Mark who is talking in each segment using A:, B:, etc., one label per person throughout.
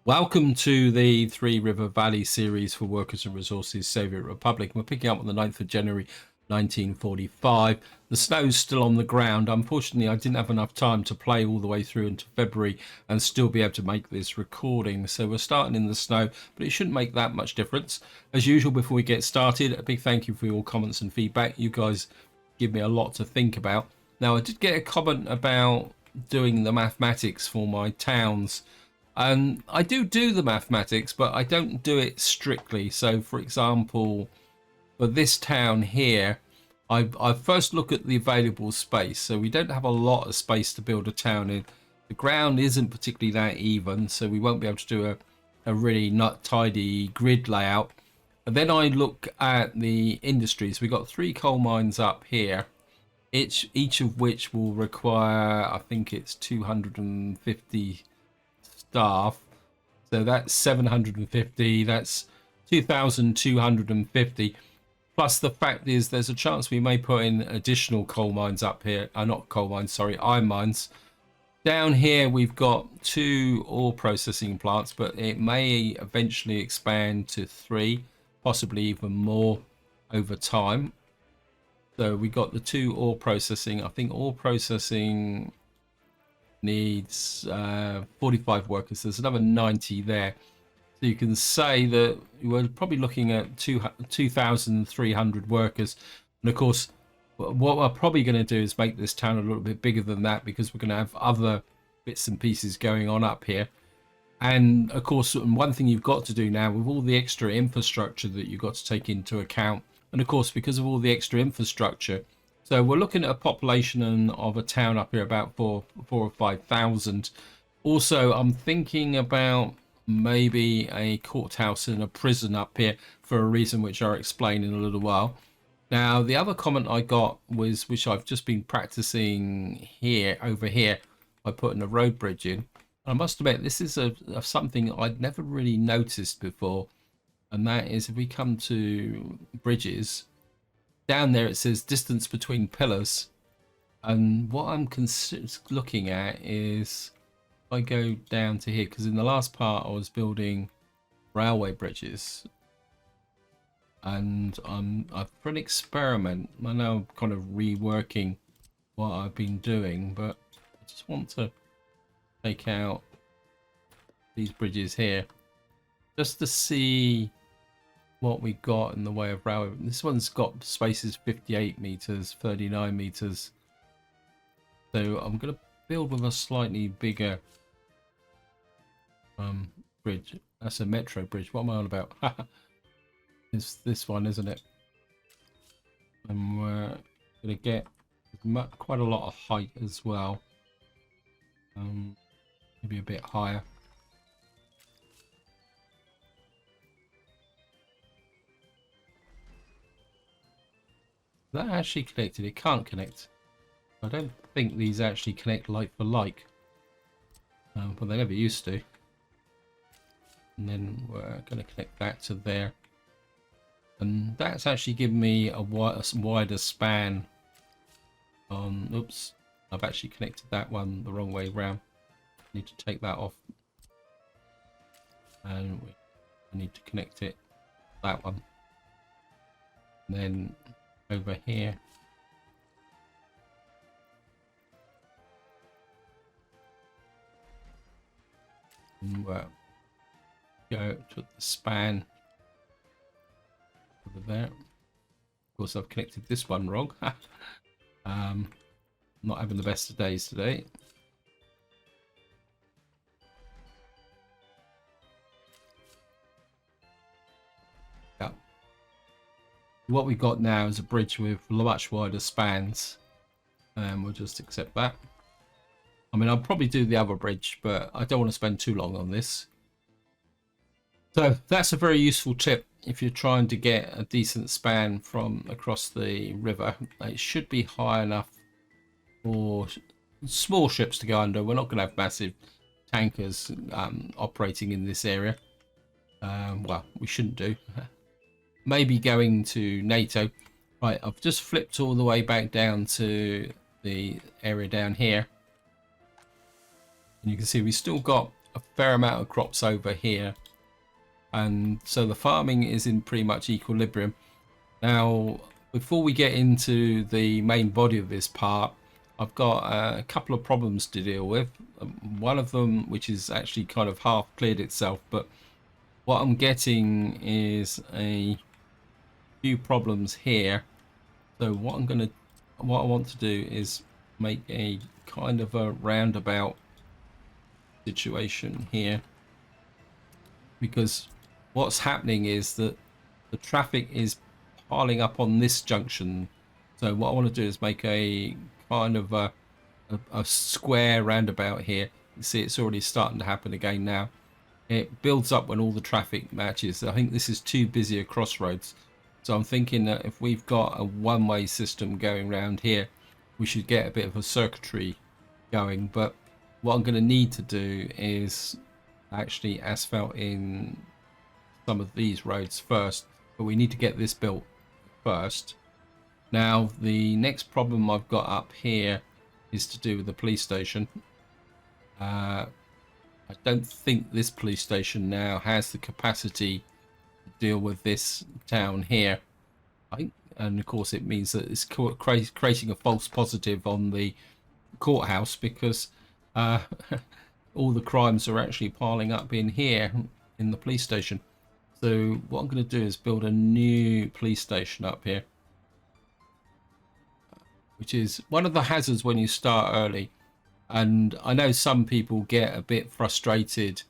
A: Welcome to the Three River Valley series for Workers and Resources Soviet Republic. We're picking up on the 9th of January 1945. The snow's still on the ground. Unfortunately, I didn't have enough time to play all the way through into February and still be able to make this recording. So we're starting in the snow, but it shouldn't make that much difference. As usual, before we get started, a big thank you for your comments and feedback. You guys give me a lot to think about. Now, I did get a comment about doing the mathematics for my towns. And I do the mathematics, but I don't do it strictly. So, for example, for this town here, I first look at the available space. So we don't have a lot of space to build a town in. The ground isn't particularly that even, so we won't be able to do a really not tidy grid layout. And then I look at the industries. We've got 3 coal mines up here, each of which will require, I think it's 250 staff, so that's 750, that's 2,250, plus the fact is there's a chance we may put in additional coal mines up here, not coal mines, sorry, iron mines. Down here we've got 2 ore processing plants, but it may eventually expand to 3, possibly even more over time. So we got the 2 ore processing. I think ore processing needs 45 workers. There's another 90 there, so you can say that we're probably looking at 2,300 workers. And of course, what we're probably going to do is make this town a little bit bigger than that, because we're going to have other bits and pieces going on up here. And of course, one thing you've got to do now with all the extra infrastructure that you've got to take into account, and of course because of all the extra infrastructure, so we're looking at a population of a town up here about 4 or 5,000. Also, I'm thinking about maybe a courthouse and a prison up here for a reason which I'll explain in a little while. Now, the other comment I got was, which I've just been practicing here, over here, by putting a road bridge in. I must admit, this is something I'd never really noticed before, and that is if we come to bridges, down there it says distance between pillars, and what I'm looking at is if I go down to here, because in the last part I was building railway bridges, and I've for an experiment, I know I'm kind of reworking what I've been doing, but I just want to take out these bridges here just to see what we got in the way of railway. This one's got spaces 58 meters, 39 meters. So I'm going to build with a slightly bigger bridge. That's a metro bridge. What am I on about? It's this one, isn't it? And we're going to get quite a lot of height as well. Maybe a bit higher. That actually connected. It can't connect. I don't think these actually connect like for like, but they never used to. And then we're going to connect that to there, and that's actually given me a wider span. Oops, I've actually connected that one the wrong way around. I need to take that off, and I need to connect it that one, and then over here and go to the span over there. Of course, I've connected this one wrong. Not having the best of days today. What we've got now is a bridge with much wider spans, and we'll just accept that. I mean, I'll probably do the other bridge, but I don't want to spend too long on this. So that's a very useful tip if you're trying to get a decent span from across the river. It should be high enough for small ships to go under. We're not going to have massive tankers operating in this area. Well, we shouldn't do. Maybe going to NATO. Right, I've just flipped all the way back down to the area down here, and you can see we've still got a fair amount of crops over here, and so the farming is in pretty much equilibrium. Now, before we get into the main body of this part, I've got a couple of problems to deal with. One of them, which is actually kind of half cleared itself, but what I'm getting is a few problems here. So what I want to do is make a kind of a roundabout situation here, because what's happening is that the traffic is piling up on this junction. So what I want to do is make a kind of a square roundabout here. You see it's already starting to happen again now. It builds up when all the traffic matches. I think this is too busy a crossroads, so I'm thinking that if we've got a one-way system going around here, we should get a bit of a circuitry going. But what I'm going to need to do is actually asphalt in some of these roads first, but we need to get this built first. Now, the next problem I've got up here is to do with the police station. I don't think this police station now has the capacity to deal with this town here. And of course it means that it's creating a false positive on the courthouse, because all the crimes are actually piling up in here in the police station. So what I'm going to do is build a new police station up here, which is one of the hazards when you start early. And I know some people get a bit frustrated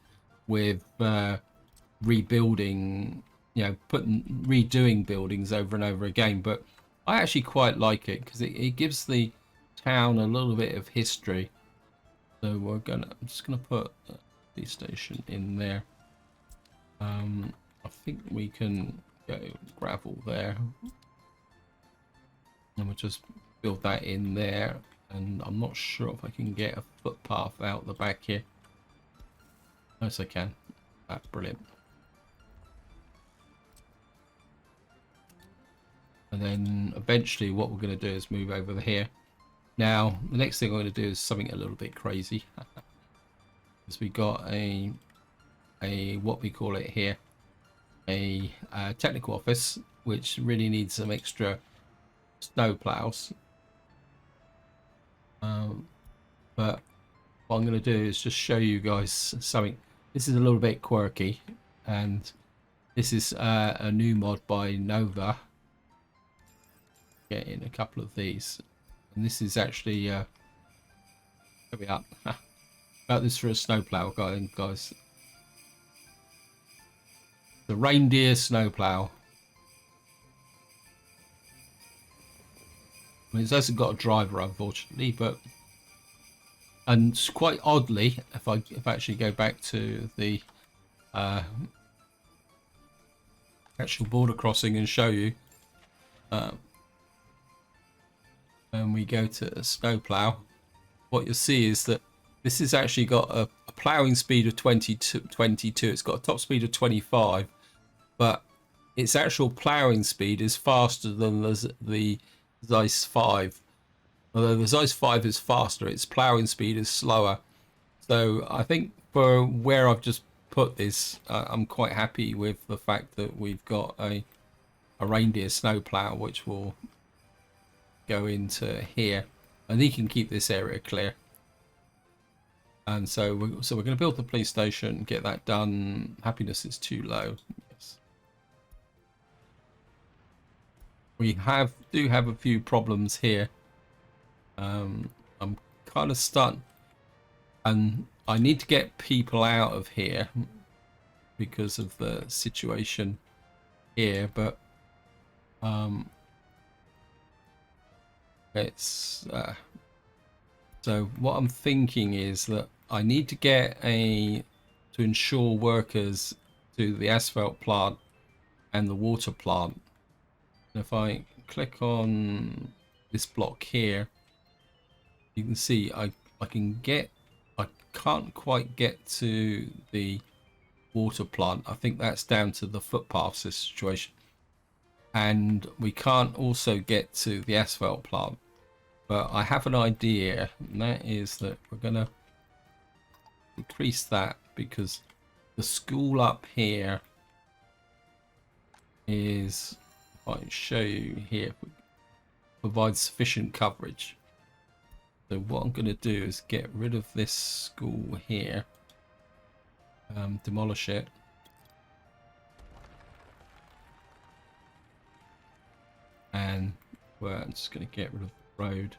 A: with rebuilding, redoing buildings over and over again, but I actually quite like it because it gives the town a little bit of history. So I'm just gonna put a police station in there. I think we can go gravel there, and we'll just build that in there. And I'm not sure if I can get a footpath out the back here. Yes, I can. That's brilliant. And then eventually what we're going to do is move over here. Now, the next thing I'm going to do is something a little bit crazy. Because we got a what we call it here, a technical office, which really needs some extra snow plows. But what I'm going to do is just show you guys something. This is a little bit quirky, and this is a new mod by Nova. Get in a couple of these, and this is actually there we are. About this for a snowplow, guys. The reindeer snowplow. I mean, it hasn't got a driver, unfortunately, but, and quite oddly, if I actually go back to the actual border crossing and show you, when we go to snowplow, what you'll see is that this has actually got a ploughing speed of 22. It's got a top speed of 25, but its actual ploughing speed is faster than the Zeiss 5. Although the Zeiss 5 is faster, its ploughing speed is slower. So I think for where I've just put this, I'm quite happy with the fact that we've got a reindeer snowplow, which will go into here, and he can keep this area clear. And so we're going to build the police station, get that done. Happiness is too low. Yes. We do have a few problems here. I'm kind of stunned, and I need to get people out of here because of the situation here, but it's so what I'm thinking is that I need to get to ensure workers to the asphalt plant and the water plant. And if I click on this block here, you can see I can't quite get to the water plant. I think that's down to the footpath situation, and we can't also get to the asphalt plant. But I have an idea, and that is that we're gonna increase that because the school up here is, if I can show you here, provides sufficient coverage. So what I'm going to do is get rid of this school here, demolish it, and I'm just going to get rid of the road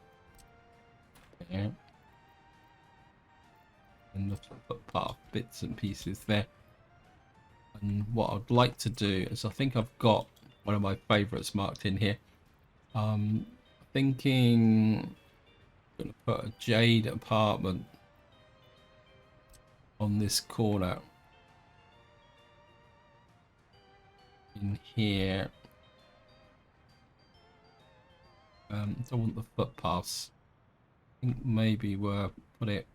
A: here and the footpath bits and pieces there. And what I'd like to do is, I think I've got one of my favorites marked in here. Thinking I'm going to put a jade apartment on this corner in here. Don't want the footpaths. I think maybe we'll put it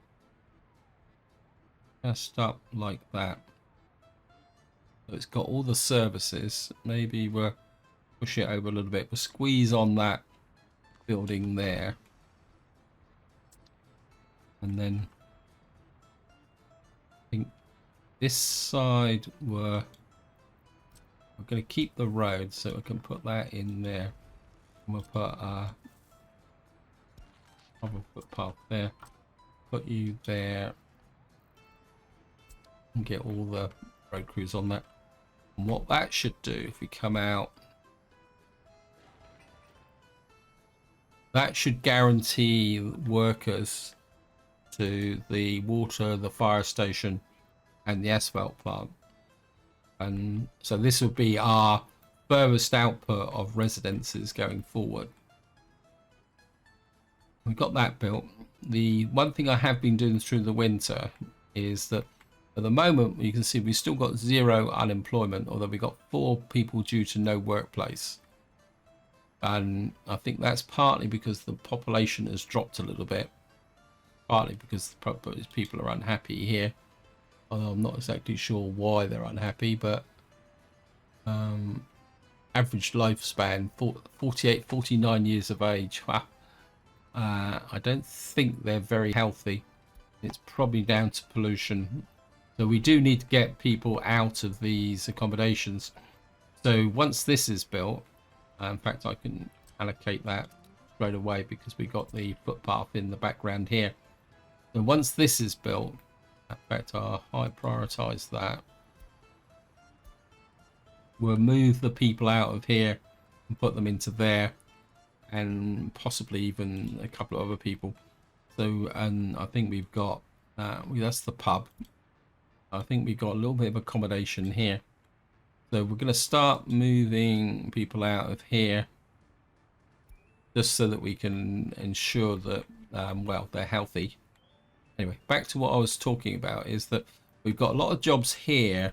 A: just up like that. So it's got all the services. Maybe we'll push it over a little bit. We'll squeeze on that building there. And then I think this side we're going to keep the road, so we can put that in there. And we'll put a footpath there. Put you there. And get all the road crews on that. And what that should do, if we come out, that should guarantee workers to the water, the fire station, and the asphalt plant. And so this will be our furthest output of residences going forward. We've got that built. The one thing I have been doing through the winter is that at the moment you can see we've still got 0 unemployment, although we've got 4 people due to no workplace. And I think that's partly because the population has dropped a little bit, partly because people are unhappy here. Although I'm not exactly sure why they're unhappy, but average lifespan 49 years of age. Wow. I don't think they're very healthy. It's probably down to pollution. So we do need to get people out of these accommodations. So once this is built, in fact I can allocate that straight away because we got the footpath in the background here. So once this is built, in fact I'll high prioritize that. We'll move the people out of here and put them into there, and possibly even a couple of other people. So, and I think we've got that's the pub. I think we've got a little bit of accommodation here. So we're going to start moving people out of here just so that we can ensure that well, they're healthy. Anyway, back to what I was talking about is that we've got a lot of jobs here,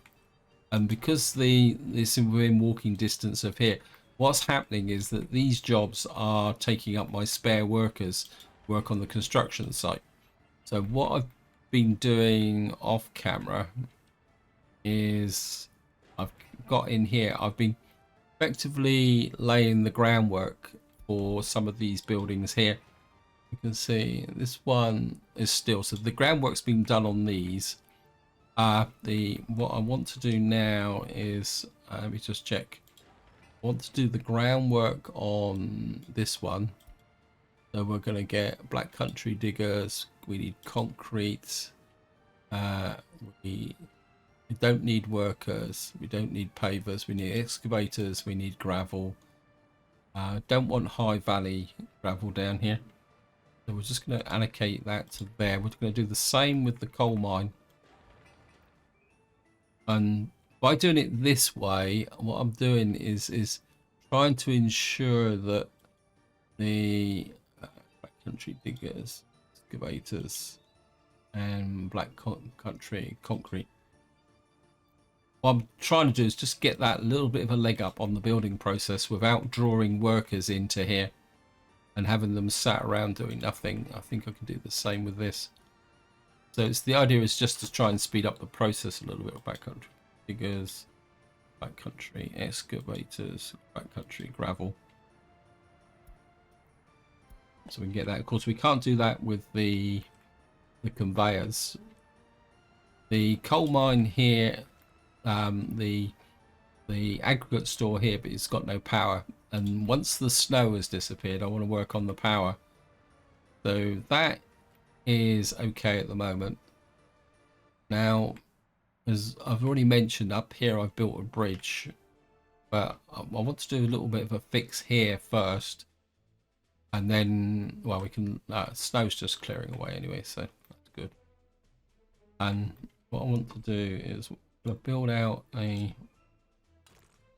A: and because this is within walking distance of here, what's happening is that these jobs are taking up my spare workers work on the construction site. So what I've been doing off camera is I've got in here, I've been effectively laying the groundwork for some of these buildings here. You can see this one is still, so the groundwork's been done on these. What I want to do now is let me just check. I want to do the groundwork on this one. So we're going to get black country diggers. We need concrete. We don't need workers. We don't need pavers. We need excavators. We need gravel. Don't want high valley gravel down here. So we're just going to allocate that to there. We're going to do the same with the coal mine. And by doing it this way, what I'm doing is trying to ensure that the black country diggers, excavators, and black country concrete. What I'm trying to do is just get that little bit of a leg up on the building process without drawing workers into here and having them sat around doing nothing. I think I can do the same with this. So it's the idea is just to try and speed up the process a little bit. Black country diggers, black country excavators, black country gravel. So we can get that. Of course, we can't do that with the conveyors. the coal mine here, the aggregate store here, but it's got no power. And once the snow has disappeared, I want to work on the power. So that is okay at the moment. Now, as I've already mentioned, up here I've built a bridge, but I want to do a little bit of a fix here first, and then, well, we can, snow's just clearing away anyway, so that's good. And what I want to do is build out a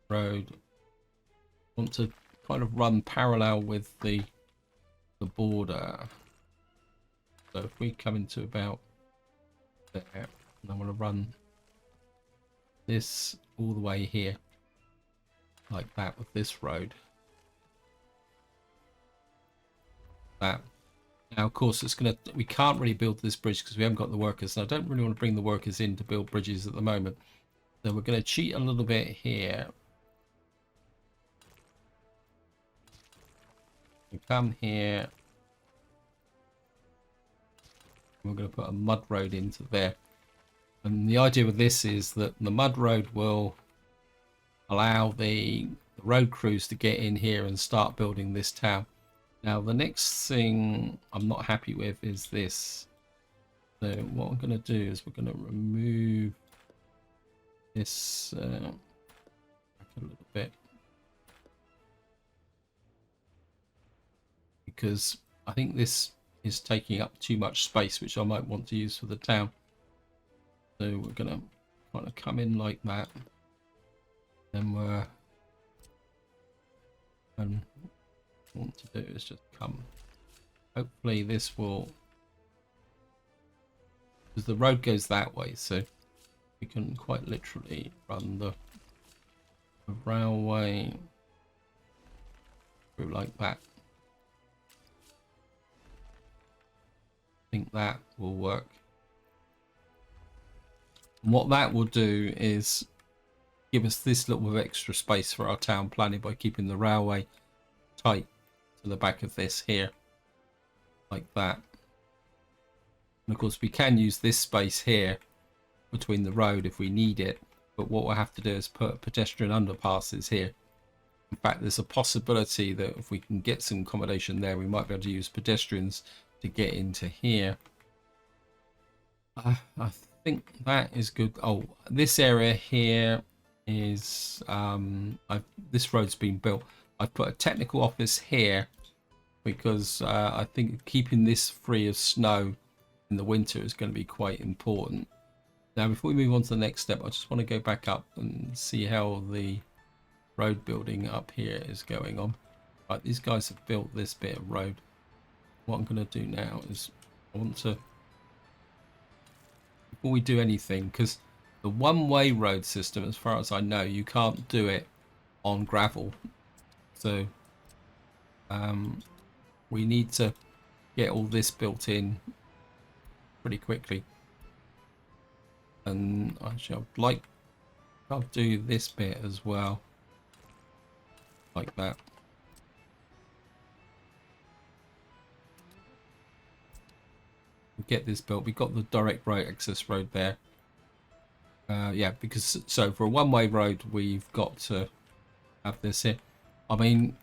A: road. I want to kind of run parallel with the border. So if we come into about there, and I want to run this all the way here like that with this road. That. Now, of course, it's gonna. We can't really build this bridge because we haven't got the workers, and I don't really want to bring the workers in to build bridges at the moment. So we're going to cheat a little bit here. We come here. We're going to put a mud road into there. And the idea with this is that the mud road will allow the road crews to get in here and start building this town. Now, the next thing I'm not happy with is this. So what I'm going to do is we're going to remove this back a little bit, because I think this is taking up too much space, which I might want to use for the town. So we're going to kind of come in like that. Then and what I want to do is just come. Hopefully this will, because the road goes that way, so we can quite literally run the railway through like that. I think that will work. And what that will do is give us this little bit of extra space for our town planning by keeping the railway tight to the back of this here, like that. And of course we can use this space here between the road if we need it, but what we'll have to do is put pedestrian underpasses here. In fact, there's a possibility that if we can get some accommodation there, we might be able to use pedestrians to get into here. I think that is good. Oh, this area here is this road's been built. I've put a technical office here because I think keeping this free of snow in the winter is going to be quite important. Now, before we move on to the next step, I just want to go back up and see how the road building up here is going on. Right, these guys have built this bit of road. What I'm going to do now is I want to, before we do anything, because the one-way road system, as far as I know, you can't do it on gravel. So we need to get all this built in pretty quickly. And actually, I'll do this bit as well, like that. Get this built. We've got the direct road access road there. Yeah, because so for a one-way road, we've got to have this here. I mean,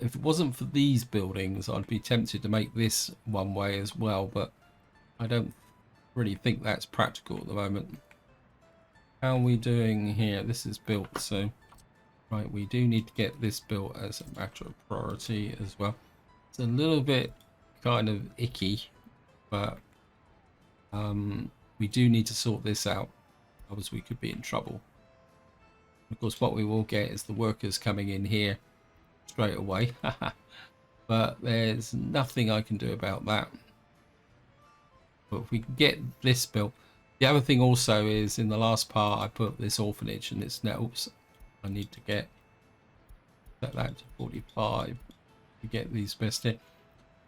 A: if it wasn't for these buildings, I'd be tempted to make this one way as well, but I don't really think that's practical at the moment. How are we doing here? This is built, so right, we do need to get this built as a matter of priority as well. It's a little bit kind of icky, but we do need to sort this out, otherwise we could be in trouble. Of course, what we will get is the workers coming in here straight away. But there's nothing I can do about that. But if we can get this built. The other thing also is, in the last part I put this orphanage, and it's now, oops, I need to set that to 45 to get these best in.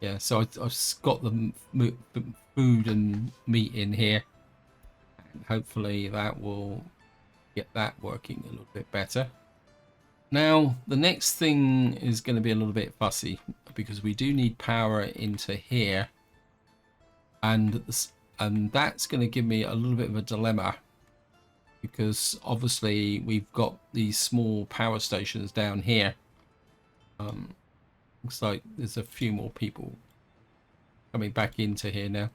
A: Yeah, so I've got the food and meat in here, and hopefully that will get that working a little bit better. Now, the next thing is going to be a little bit fussy, because we do need power into here, and and that's going to give me a little bit of a dilemma, because obviously we've got these small power stations down here. Looks like there's a few more people coming back into here now.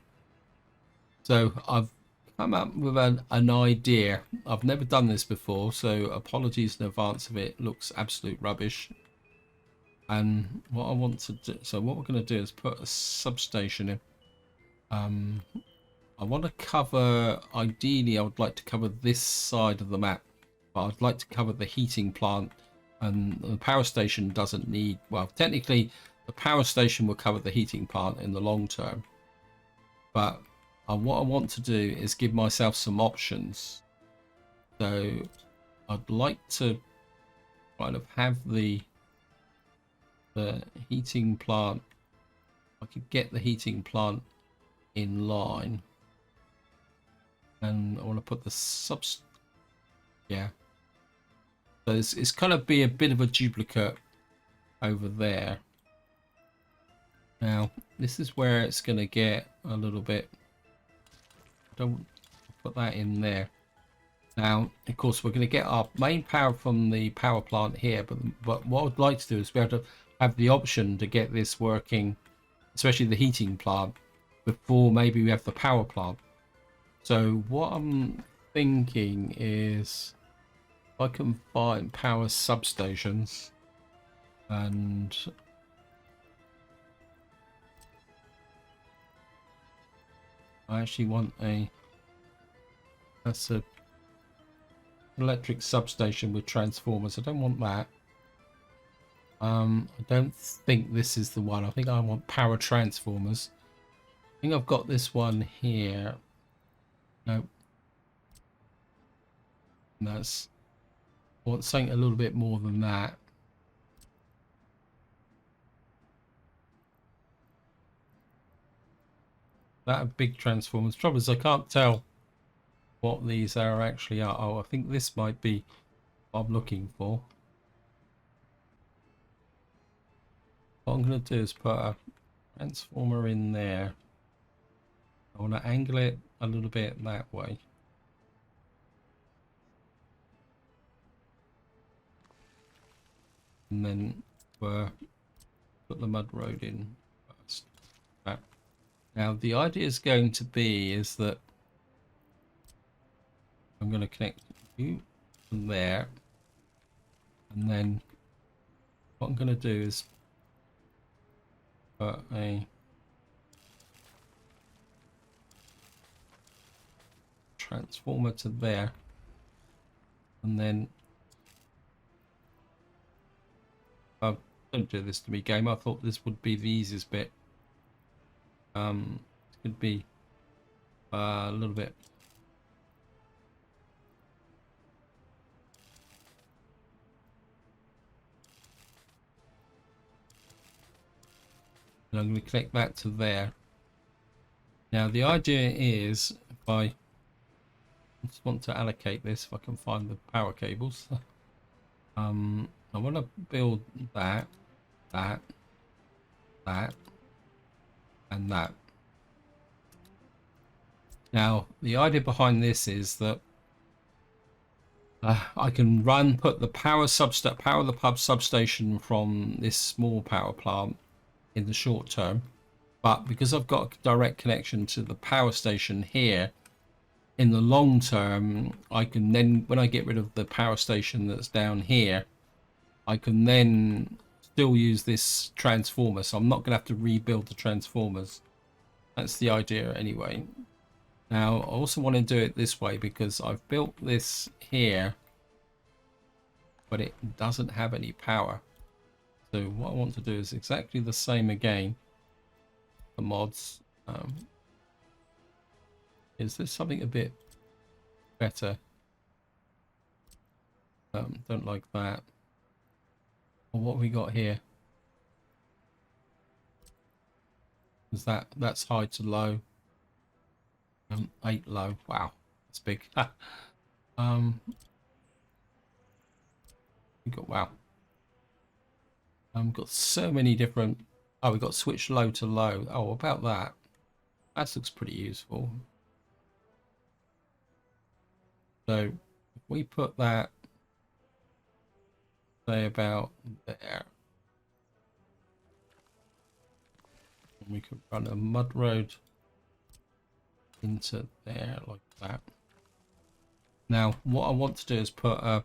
A: So I've come up with an idea. I've never done this before, so apologies in advance if it looks absolute rubbish. And what I want to do, so what we're going to do is put a substation in. I want to cover, ideally I would like to cover this side of the map, but I'd like to cover the heating plant, and the power station doesn't need, well, technically the power station will cover the heating plant in the long term, but what I want to do is give myself some options. So I'd like to kind of have the heating plant, I could get the heating plant in line, and I want to put the yeah, so it's kind of be a bit of a duplicate over there. Now this is where it's going to get a little bit, don't put that in there. Now of course we're going to get our main power from the power plant here, but what I'd like to do is be able to have the option to get this working, especially the heating plant, before maybe we have the power plant. So what I'm thinking is I can find power substations, and I actually want that's a electric substation with transformers. I don't want that. I don't think this is the one. I think I want power transformers. I think I've got this one here. Nope. That's, I want something a little bit more than that. That are big transformers. Trouble is I can't tell what these are actually are. Oh, I think this might be what I'm looking for. What I'm going to do is put a transformer in there. I want to angle it a little bit that way. And then put the mud road in first. Now the idea is going to be is that I'm going to connect you from there, and then what I'm going to do is put a transformer to there, and then don't do this to me, game. I thought this would be the easiest bit. It could be a little bit. And I'm going to connect that to there. Now the idea is, if I just want to allocate this, if I can find the power cables, I want to build that, and that. Now the idea behind this is that I can put the power the pub substation from this small power plant in the short term, but because I've got a direct connection to the power station here, in the long term I can then, when I get rid of the power station that's down here, I can then still use this transformer, so I'm not going to have to rebuild the transformers. That's the idea anyway. Now I also want to do it this way because I've built this here, but it doesn't have any power. So what I want to do is exactly the same again. The mods. Is there something a bit better? Don't like that. Well, what have we got here? Is that's high to low? 8 low. Wow, that's big. We got, wow. Got so many different. Oh, we got switch low to low. Oh, about that. That looks pretty useful. So if we put that, say, about there, and we could run a mud road into there like that. Now, what I want to do is put a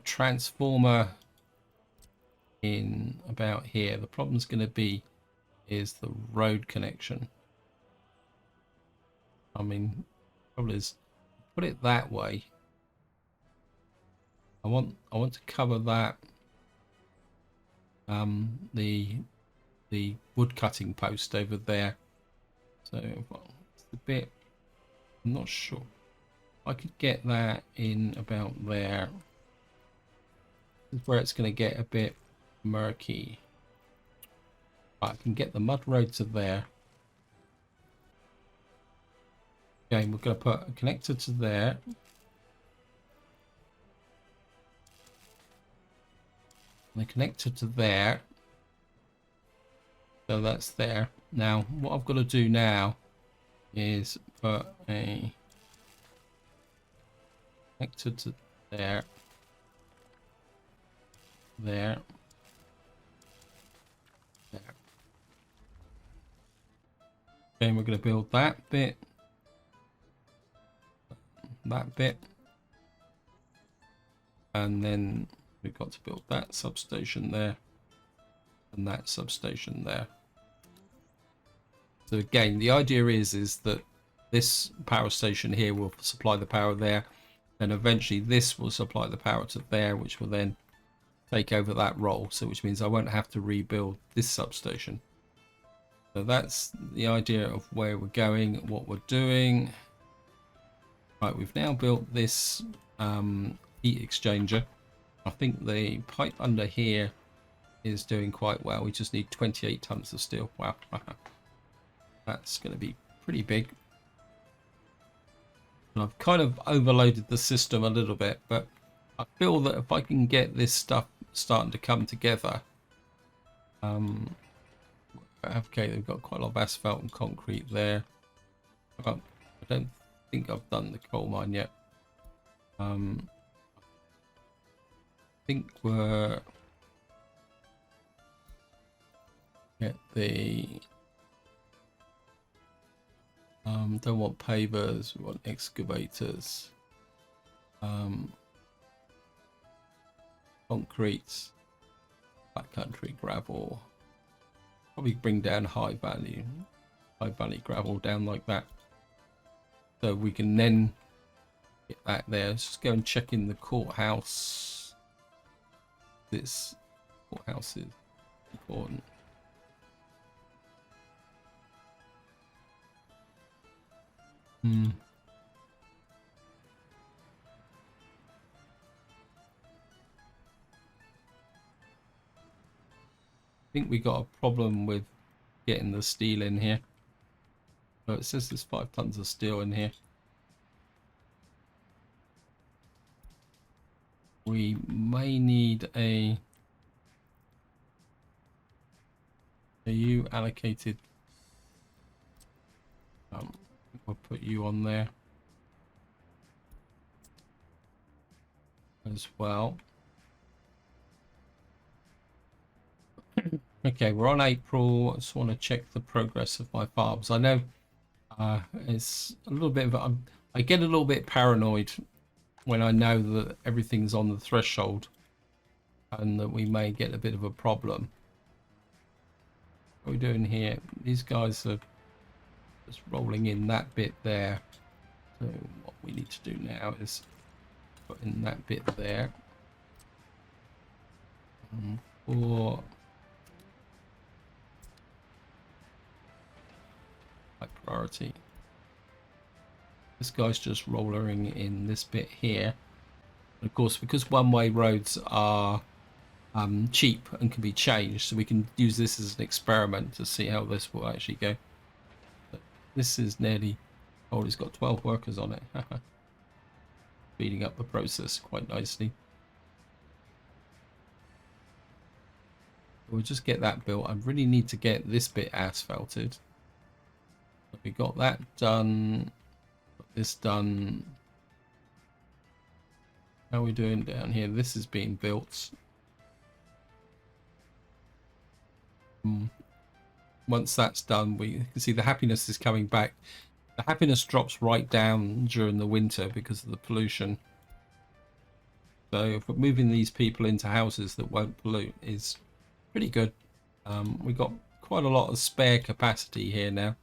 A: transformer in about here. The problem's going to be is the road connection. I mean, probably is put it that way. I want to cover that the wood cutting post over there. So well, it's a bit, I'm not sure. I could get that in about there. This is where it's going to get a bit murky. I can get the mud road to there. Okay, we're going to put a connector to there. And the connector to there. So that's there. Now, what I've got to do now is put a connector to there. There. There. Okay, we're going to build that bit. That bit. And then we've got to build that substation there. And that substation there. So again, the idea is that this power station here will supply the power there. And eventually this will supply the power to there, which will then take over that role. So which means I won't have to rebuild this substation. So that's the idea of where we're going, what we're doing. Right, we've now built this heat exchanger. I think the pipe under here is doing quite well. We just need 28 tons of steel. Wow. That's going to be pretty big. And I've kind of overloaded the system a little bit, but I feel that if I can get this stuff starting to come together, okay, they've got quite a lot of asphalt and concrete there. I don't think I've done the coal mine yet. I think we're get the don't want pavers, we want excavators, concrete, backcountry gravel. Probably bring down high value gravel down like that, so we can then get that there. Let's just go and check in the courthouse. This courthouse is important. I think we got a problem with getting the steel in here. So it says there's 5 tons of steel in here. We may need a you allocated. We'll put you on there as well. Okay, we're on April. I just want to check the progress of my farms. I know it's a little bit of I get a little bit paranoid when I know that everything's on the threshold and that we may get a bit of a problem. What are we doing here? These guys are just rolling in that bit there. So what we need to do now is put in that bit there. For high priority. This guy's just rolling in this bit here. And of course, because one-way roads are cheap and can be changed, so we can use this as an experiment to see how this will actually go. But this is nearly, oh, it's got 12 workers on it. Speeding up the process quite nicely. We'll just get that built. I really need to get this bit asphalted. We got that done. Got this done. How are we doing down here? This is being built. Once that's done, we can see the happiness is coming back. The happiness drops right down during the winter because of the pollution. So if we're moving these people into houses that won't pollute, is pretty good. We got quite a lot of spare capacity here now,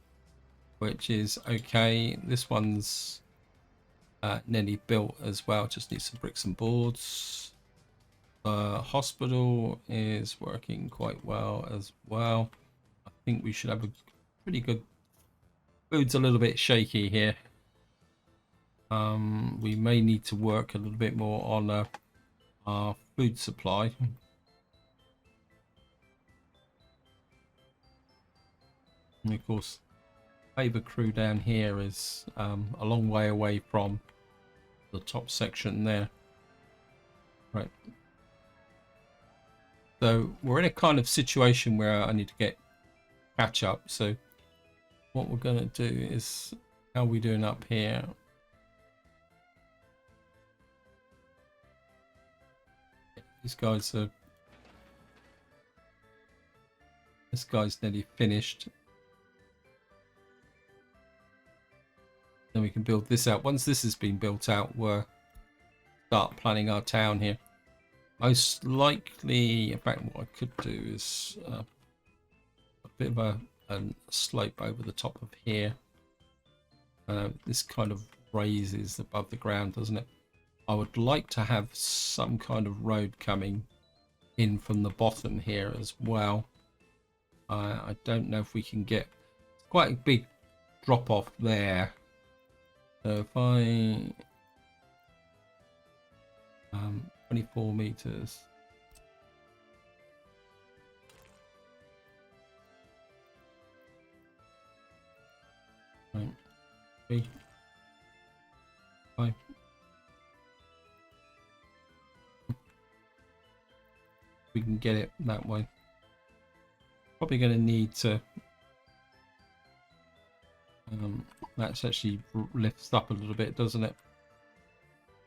A: which is okay. This one's nearly built as well. Just needs some bricks and boards. Hospital is working quite well as well. I think we should have a pretty good. Food's a little bit shaky here. We may need to work a little bit more on our food supply. And of course, Labour crew down here is a long way away from the top section there. Right. So we're in a kind of situation where I need to catch up. So what we're going to do is, how are we doing up here? These guys are. This guy's nearly finished. Then we can build this out. Once this has been built out, we'll start planning our town here. Most likely, in fact, what I could do is a bit of a slope over the top of here. This kind of raises above the ground, doesn't it? I would like to have some kind of road coming in from the bottom here as well. I don't know if we can get quite a big drop off there. So if I 24 meters. Right. 3, 5. We can get it that way. Probably going to need to. That's actually lifts up a little bit, doesn't it?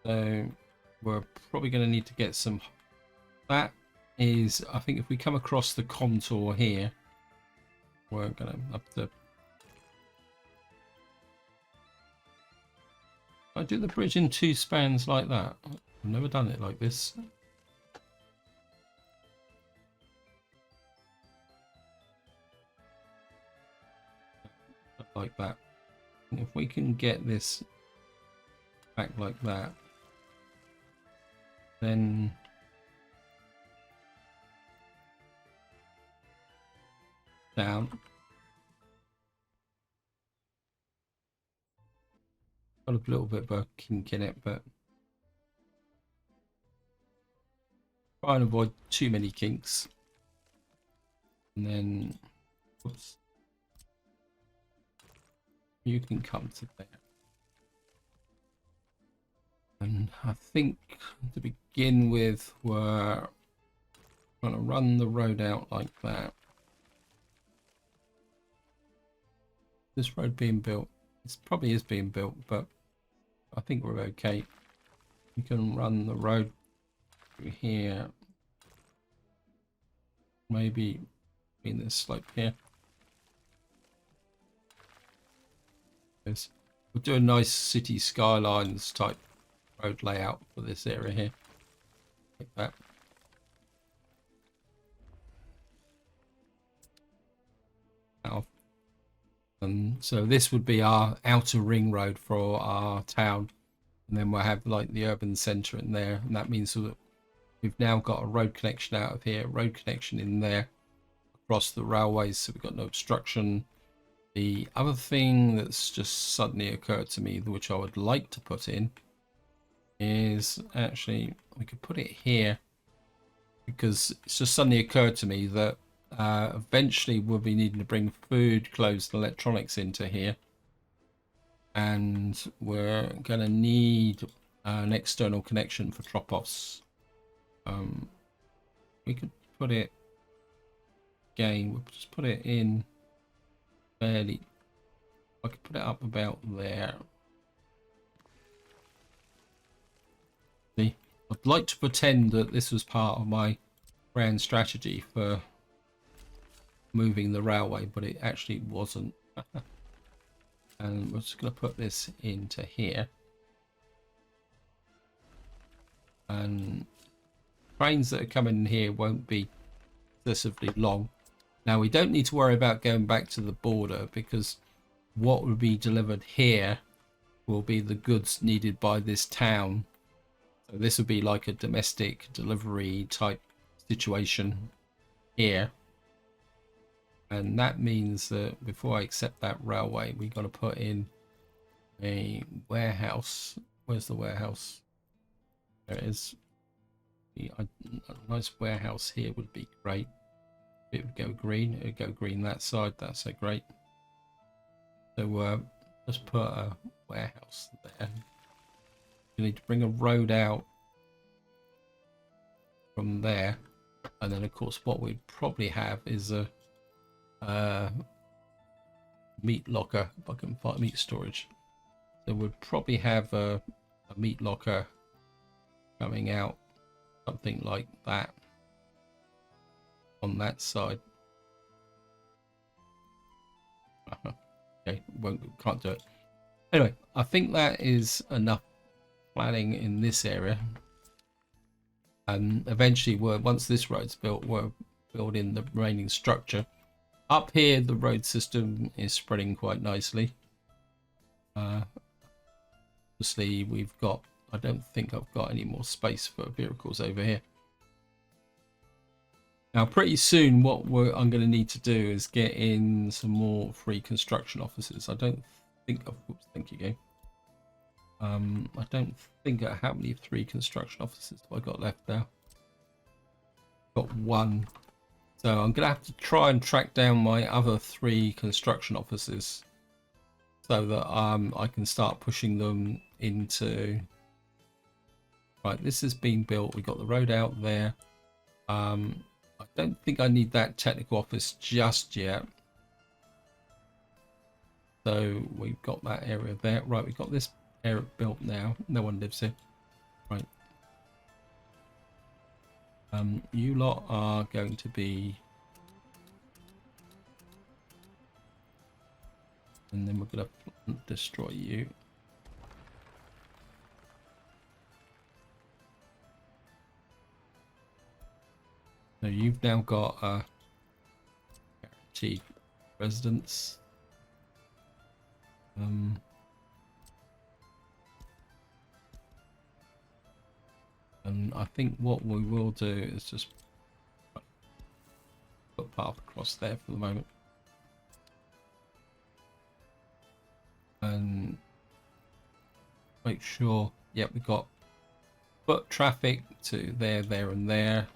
A: So we're probably going to need to get some. That is, I think, if we come across the contour here, we're going to have to. I do the bridge in 2 spans like that. I've never done it like this. Like that. And if we can get this back like that, then down. Got a little bit of a kink in it, but try and avoid too many kinks. And then, oops, you can come to there. And I think to begin with, we're going to run the road out like that. This road being built, it probably is being built, but I think we're okay. We can run the road through here. Maybe in this slope here. We'll do a nice city skylines type road layout for this area here. Like that. And so this would be our outer ring road for our town. And then we'll have like the urban centre in there. And that means that we've now got a road connection out of here, road connection in there across the railways. So we've got no obstruction. The other thing that's just suddenly occurred to me, which I would like to put in, is actually we could put it here, because it's just suddenly occurred to me that eventually we'll be needing to bring food, clothes, and electronics into here, and we're going to need an external connection for drop-offs. We could put it again. We'll just put it in fairly I could put it up about there. See, I'd like to pretend that this was part of my grand strategy for moving the railway, but it actually wasn't. And we're just going to put this into here. And trains that are coming in here won't be excessively long. Now, we don't need to worry about going back to the border, because what will be delivered here will be the goods needed by this town. So this would be like a domestic delivery type situation here. And that means that before I accept that railway, we got to put in a warehouse. Where's the warehouse? There it is. A nice warehouse here would be great. It would go green. It would go green that side. That's so great. So let's put a warehouse there. You need to bring a road out from there, and then of course what we'd probably have is a meat locker. If I can find meat storage, so we'd probably have a meat locker coming out, something like that on that side. Okay, can't do it. Anyway, I think that is enough planning in this area. And eventually, once this road's built, we're building the remaining structure. Up here, the road system is spreading quite nicely. Obviously, we've got, I don't think I've got any more space for vehicles over here. Now, pretty soon, what I'm going to need to do is get in some more free construction offices. I don't think I've, oops, thank you, game. I don't think I have any 3 construction offices have I got left now. Got 1. So I'm going to have to try and track down my other 3 construction offices so that I can start pushing them into... Right, this has been built. We've got the road out there. I don't think I need that technical office just yet. So we've got that area there. Right, we've got this area built now. No one lives here. Right. You lot are going to be... And then we're going to destroy you. So you've now got a guaranteed residence. And I think what we will do is just put path across there for the moment. And make sure, yep, we've got foot traffic to there, there and there.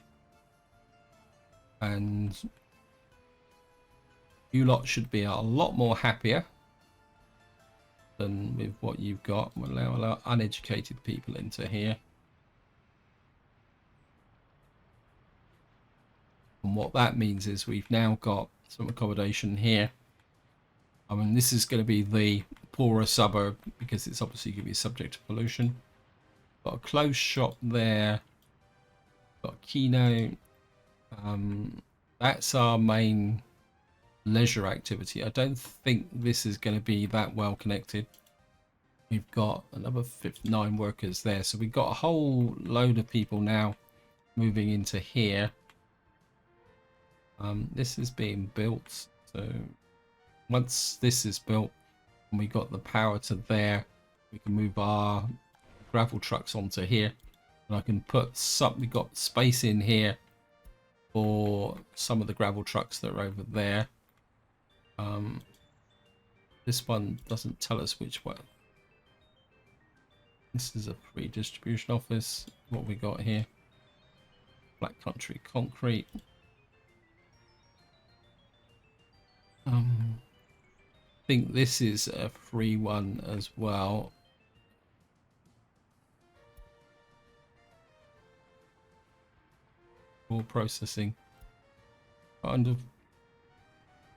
A: And you lot should be a lot more happier than with what you've got. We'll allow uneducated people into here. And what that means is we've now got some accommodation here. I mean, this is going to be the poorer suburb because it's obviously going to be subject to pollution. Got a closed shop there. Got a kino. That's our main leisure activity. I don't think this is going to be that well connected. We've got another 59 workers there. So we've got a whole load of people now moving into here. This is being built. So once this is built and we got the power to there, we can move our gravel trucks onto here. And I can put some, we've got space in here for some of the gravel trucks that are over there. This one doesn't tell us which one. This is a free distribution office. What we got here? Black Country Concrete. I think this is a free one as well. Raw processing. Kind of.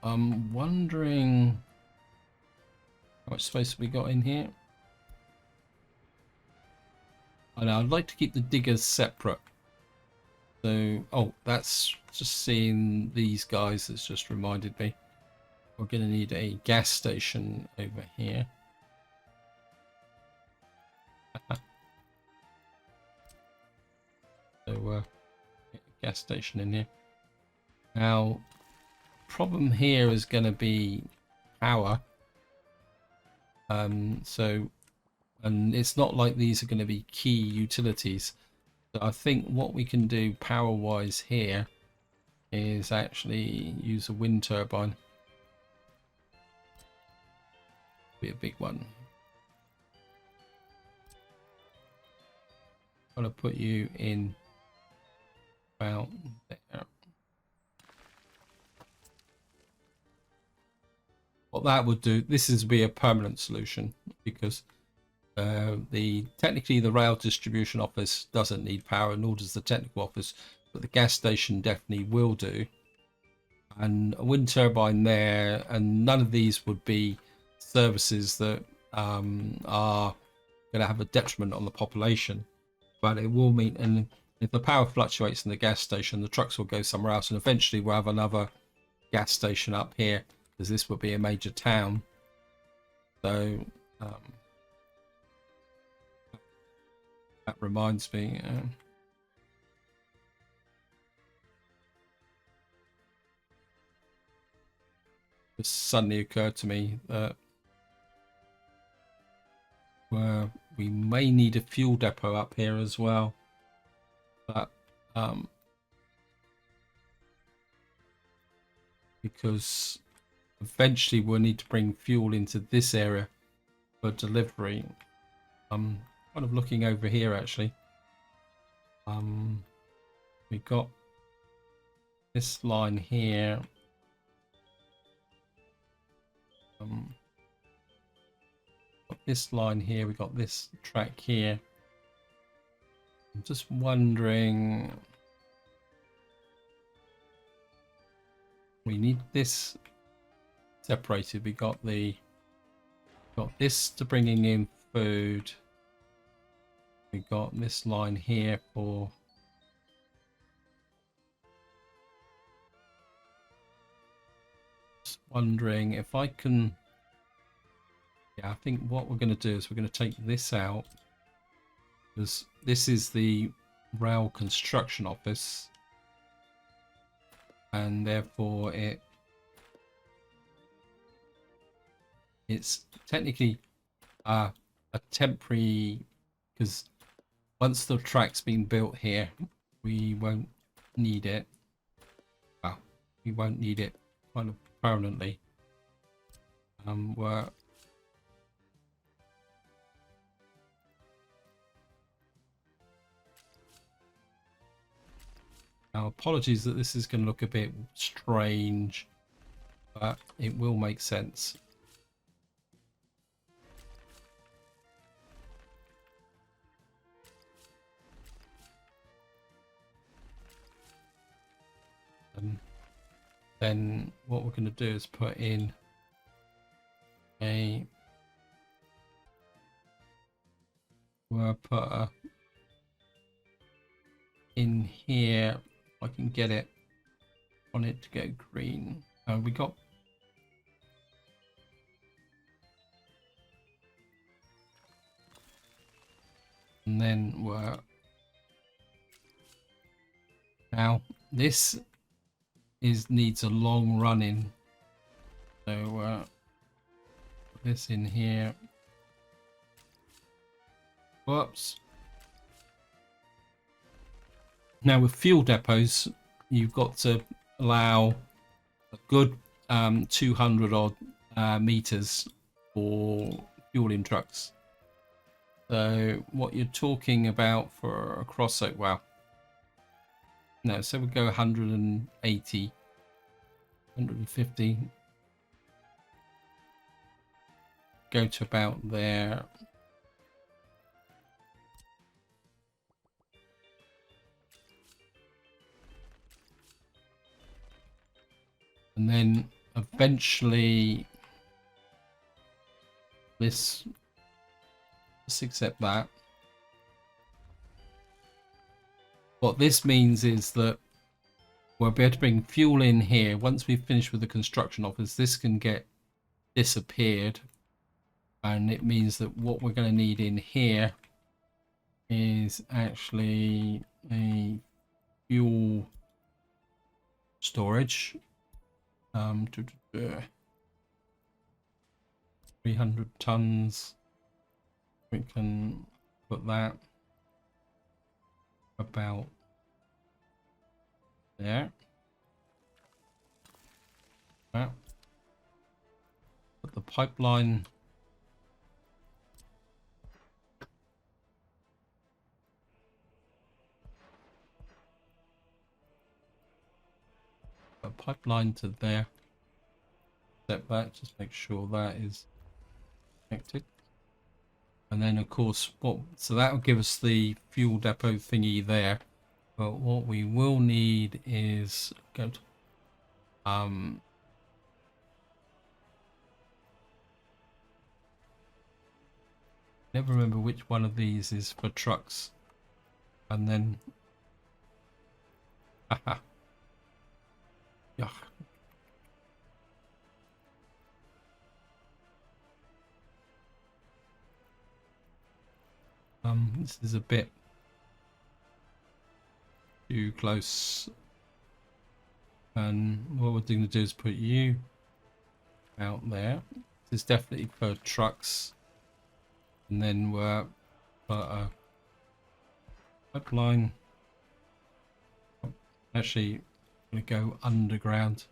A: I'm wondering How much space have we got in here? I know, I'd like to keep the diggers separate. So, oh, that's just seeing these guys. That's just reminded me. We're going to need a gas station over here. So, get a gas station in here. Now, problem here is going to be power. And it's not like these are going to be key utilities. So I think what we can do power-wise here is actually use a wind turbine. Be a big one. I'm gonna put you in about there. What that would do, this is be a permanent solution because technically the rail distribution office doesn't need power, nor does the technical office, but the gas station definitely will do. And a wind turbine there, and none of these would be services that are going to have a detriment on the population, but it will mean, and if the power fluctuates in the gas station, the trucks will go somewhere else, and eventually we'll have another gas station up here because this will be a major town. So that reminds me, it suddenly occurred to me that we may need a fuel depot up here as well, but because eventually we'll need to bring fuel into this area for delivery. I'm kind of looking over here actually. We've got this line here. Got this line here, we got this track here. I'm just wondering, we need this separated. We got this to bringing in food. We got this line here for just wondering if I can. Yeah, I think what we're going to do is we're going to take this out because this is the rail construction office, and therefore it's technically a temporary, because once the track's been built here, we won't need it. Well, we won't need it kind of permanently. Now, apologies that this is going to look a bit strange, but it will make sense. Then what we're going to do is put in we'll put in here. If I can get it on it to go green. We got and then now this needs a long run in, so put this in here. Whoops. Now with fuel depots, you've got to allow a good 200 odd meters for fueling trucks. So what you're talking about for a crossover, well, no, so we'll go 180, 150, go to about there. And then eventually let's accept that. What this means is that we'll be able to bring fuel in here. Once we've finished with the construction office, this can get disappeared. And it means that what we're going to need in here is actually a fuel storage. 300 tons. We can put that about there. Put the pipeline to there. Step back, just make sure that is connected. And then of course so that will give us the fuel depot thingy there. But what we will need is go to never remember which one of these is for trucks. And then haha. Yuck. This is a bit too close, and what we're going to do is put you out there. This is definitely for trucks, and then we're put a pipeline. Actually, I'm going to go underground.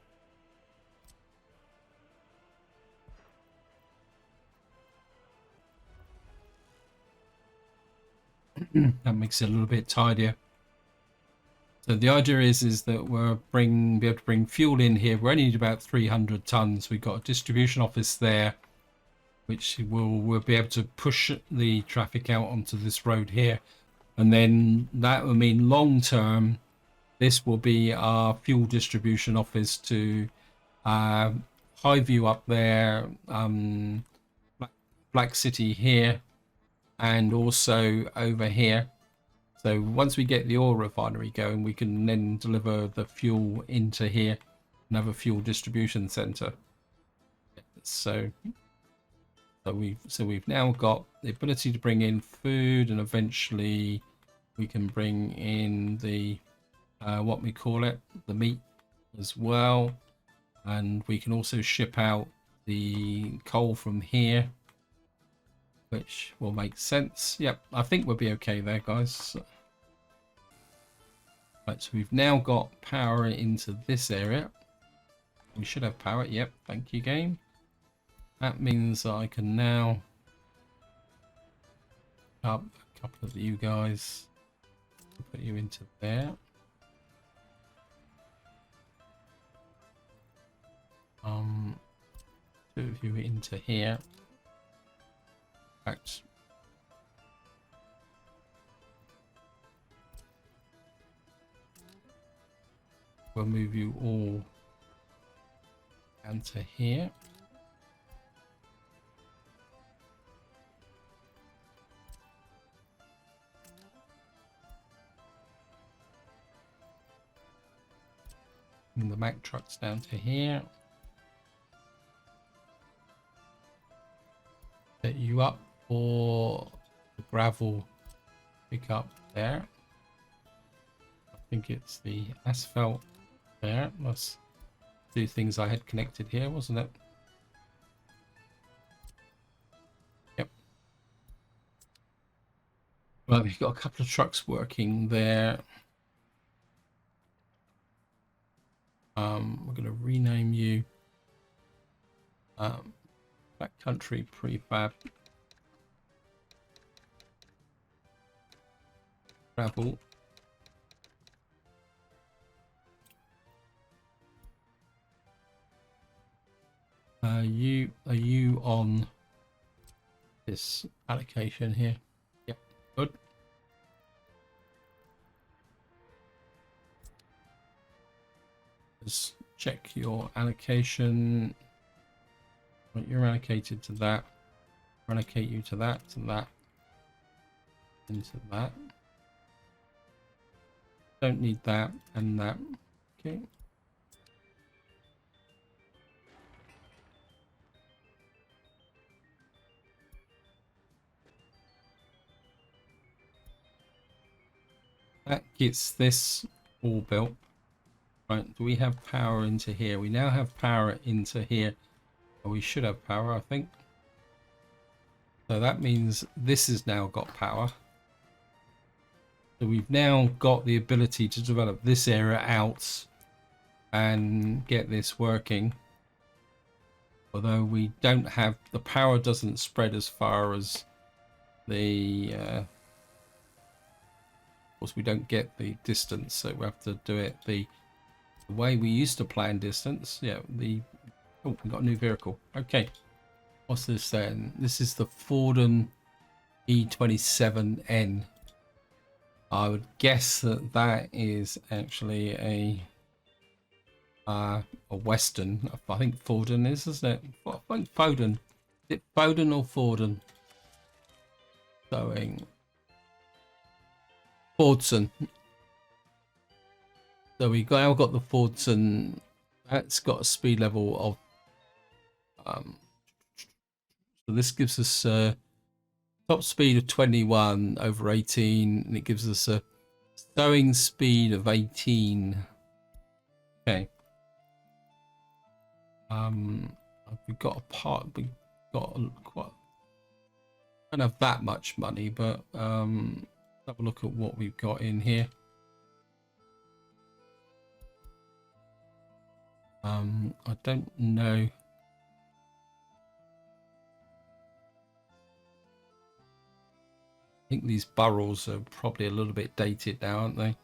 A: That makes it a little bit tidier. So the idea is that we'll be able to bring fuel in here. We only need about 300 tons. We've got a distribution office there, which we'll be able to push the traffic out onto this road here, and then that will mean long term this will be our fuel distribution office to Highview up there, Black City here, and also over here. So once we get the oil refinery going, we can then deliver the fuel into here and have a fuel distribution center. So we've now got the ability to bring in food, and eventually we can bring in the what we call it, the meat as well, and we can also ship out the coal from here, which will make sense. Yep, I think we'll be okay there, guys. Right, so we've now got power into this area. We should have power. Yep, thank you, game. That means I can now up a couple of you guys, put you into there. Two of you into here. In fact, we'll move you all into here. And the Mack trucks down to here. Set you up for the gravel pickup there. I think it's the asphalt there. Must do things I had connected here, wasn't it? Yep. Well, we've got a couple of trucks working there. We're going to rename you Backcountry Prefab Gravel. Are you on this allocation here? Yep, good. Just check your allocation. You're allocated to that. Allocate you to that, into that. Don't need that and that. Okay. That gets this all built. Right, do we have power into here? We now have power into here. Or we should have power, I think. So that means this has now got power. So we've now got the ability to develop this area out and get this working. Although we don't have, the power doesn't spread as far as the, of course we don't get the distance, so we have to do it the way we used to plan distance. Yeah, oh, we got a new vehicle. Okay, what's this then? This is the Forden E27N. I would guess that that is actually a Western. I think Forden is, isn't it? I think Foden. Is it Foden or Forden? Going Fordson. So we now got the Fordson. That's got a speed level of so this gives us top speed of 21 over 18, and it gives us a stowing speed of 18. Okay. We've got a part. We got quite. Don't have that much money, but have a look at what we've got in here. I don't know. I think these burrows are probably a little bit dated now, aren't they?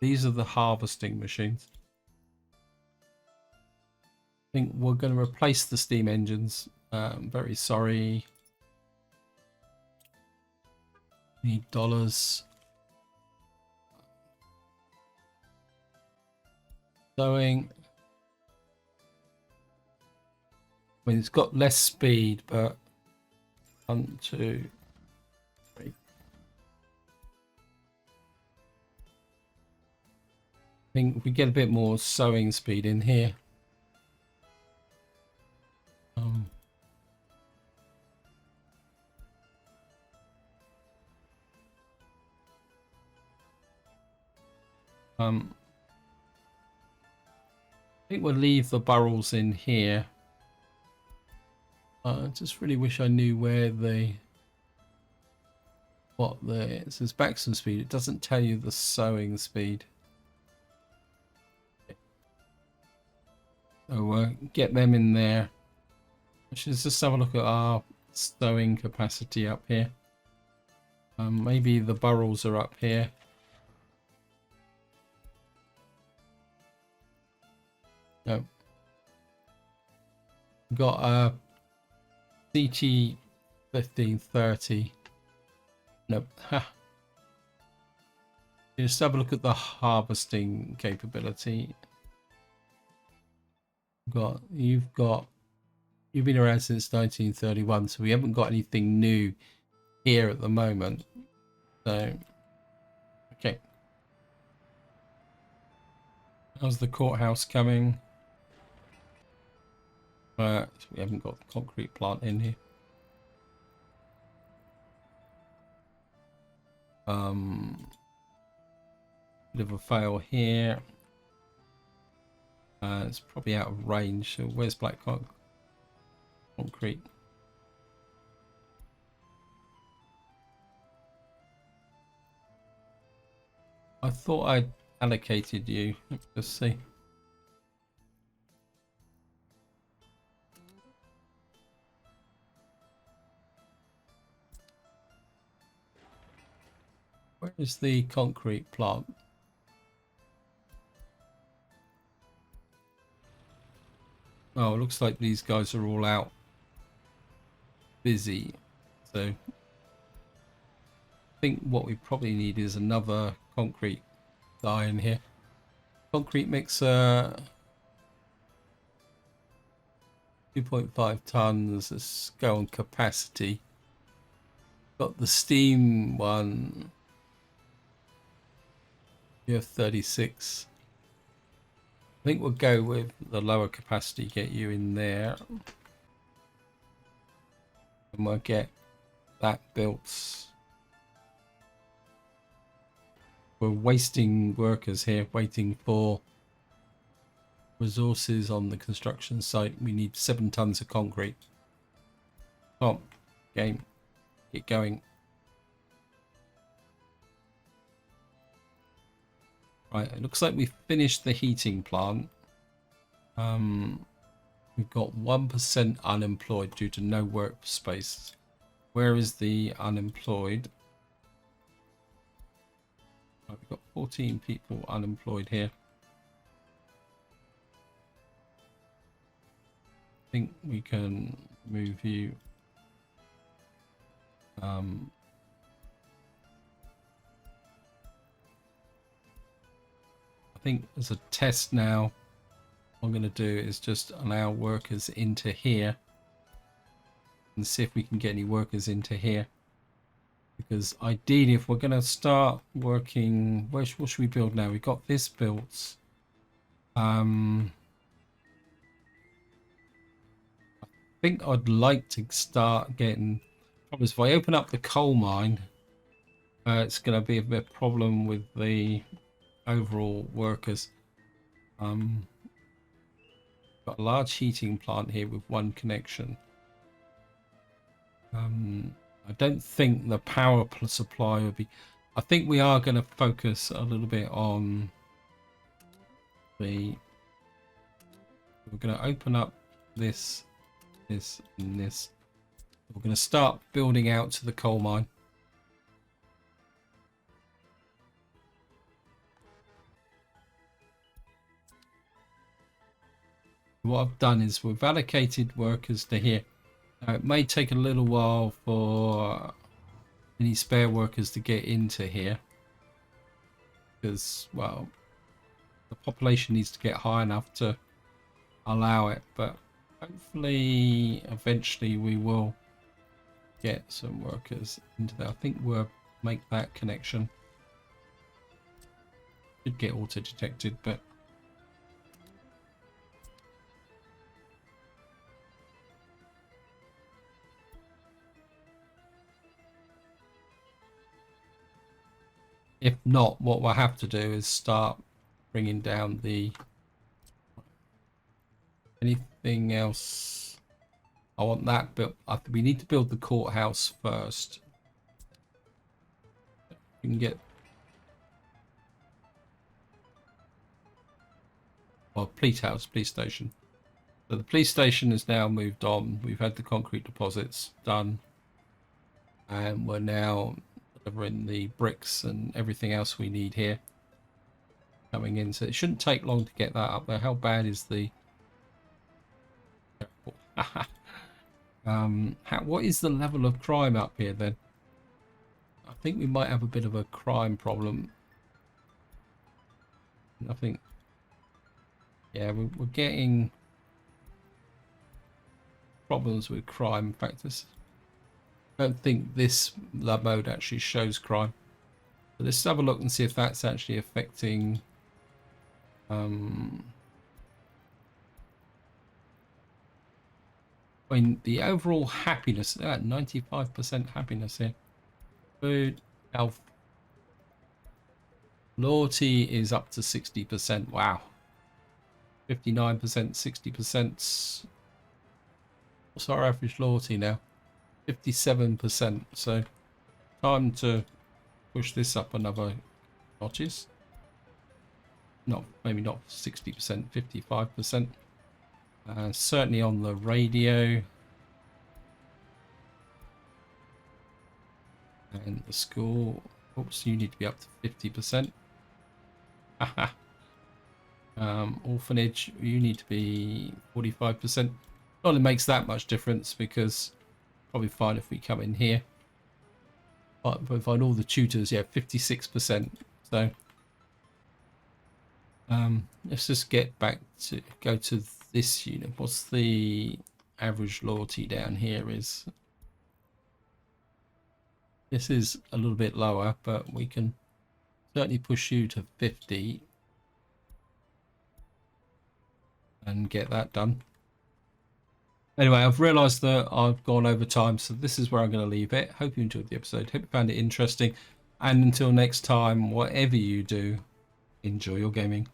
A: These are the harvesting machines. I think we're going to replace the steam engines. Very sorry. Need dollars. Sewing. I mean, it's got less speed, but 1, 2, 3. I think if we get a bit more sewing speed in here. I think we'll leave the barrels in here. I just really wish I knew where it says maximum speed. It doesn't tell you the sewing speed. So get them in there. Let's just have a look at our sewing capacity up here. Maybe the burrows are up here. No. Got a CT 1530. Nope. Ha. Just have a look at the harvesting capability. You've been around since 1931, so we haven't got anything new here at the moment. So, okay. How's the courthouse coming? But we haven't got the concrete plant in here. Bit of a fail here. It's probably out of range. So where's black concrete? I thought I'd allocated you. Let's see. Where is the concrete plant? Oh, it looks like these guys are all out busy. So I think what we probably need is another concrete guy in here. Concrete mixer. 2.5 tons. Let's go on capacity. Got the steam one. You have 36. I think we'll go with the lower capacity, get you in there. And we'll get that built. We're wasting workers here, waiting for resources on the construction site. We need 7 tons of concrete. Come on, game, get going. Right, it looks like we've finished the heating plant. We've got 1% unemployed due to no workspace. Where is the unemployed? Right, we've got 14 people unemployed here. I think we can move you. I think as a test now, what I'm going to do is just allow workers into here and see if we can get any workers into here. Because ideally, if we're going to start working, what should we build now? We've got this built. I think I'd like to start getting problems. If I open up the coal mine, it's going to be a bit of a problem with the overall workers. Got a large heating plant here with 1 connection. I don't think the power supply would be. I think we are going to focus a little bit on the. We're going to open up this, this, and this. We're going to start building out to the coal mine. What I've done is we've allocated workers to here. Now it may take a little while for any spare workers to get into here because, well, the population needs to get high enough to allow it, but hopefully eventually we will get some workers into there. I think we'll make that connection. Should get auto detected, but if not, what we'll have to do is start bringing down the anything else. I want that built. We need to build the courthouse first. We can get police house, police station. So the police station is now moved on. We've had the concrete deposits done, and we're now delivering the bricks and everything else we need here coming in. So it shouldn't take long to get that up there. How bad is the what is the level of crime up here then? I think we might have a bit of a crime problem. I think, yeah, we're getting problems with crime factors. I don't think this lab mode actually shows crime. But let's have a look and see if that's actually affecting I mean, the overall happiness, 95% happiness here. Food, health. Loyalty is up to 60%. Wow. 59%, 60%. What's our average loyalty now? 57%. So time to push this up another notches. Not, maybe not 60%, 55%. Certainly on the radio and the school. Oops, you need to be up to 50%. Orphanage, you need to be 45%. Not that it makes that much difference because probably fine if we come in here. But we find all the tutors, yeah, 56%. So let's just get back to go to this unit. What's the average loyalty down here is. This is a little bit lower, but we can certainly push you to 50 and get that done. Anyway, I've realised that I've gone over time, so this is where I'm going to leave it. Hope you enjoyed the episode. Hope you found it interesting. And until next time, whatever you do, enjoy your gaming.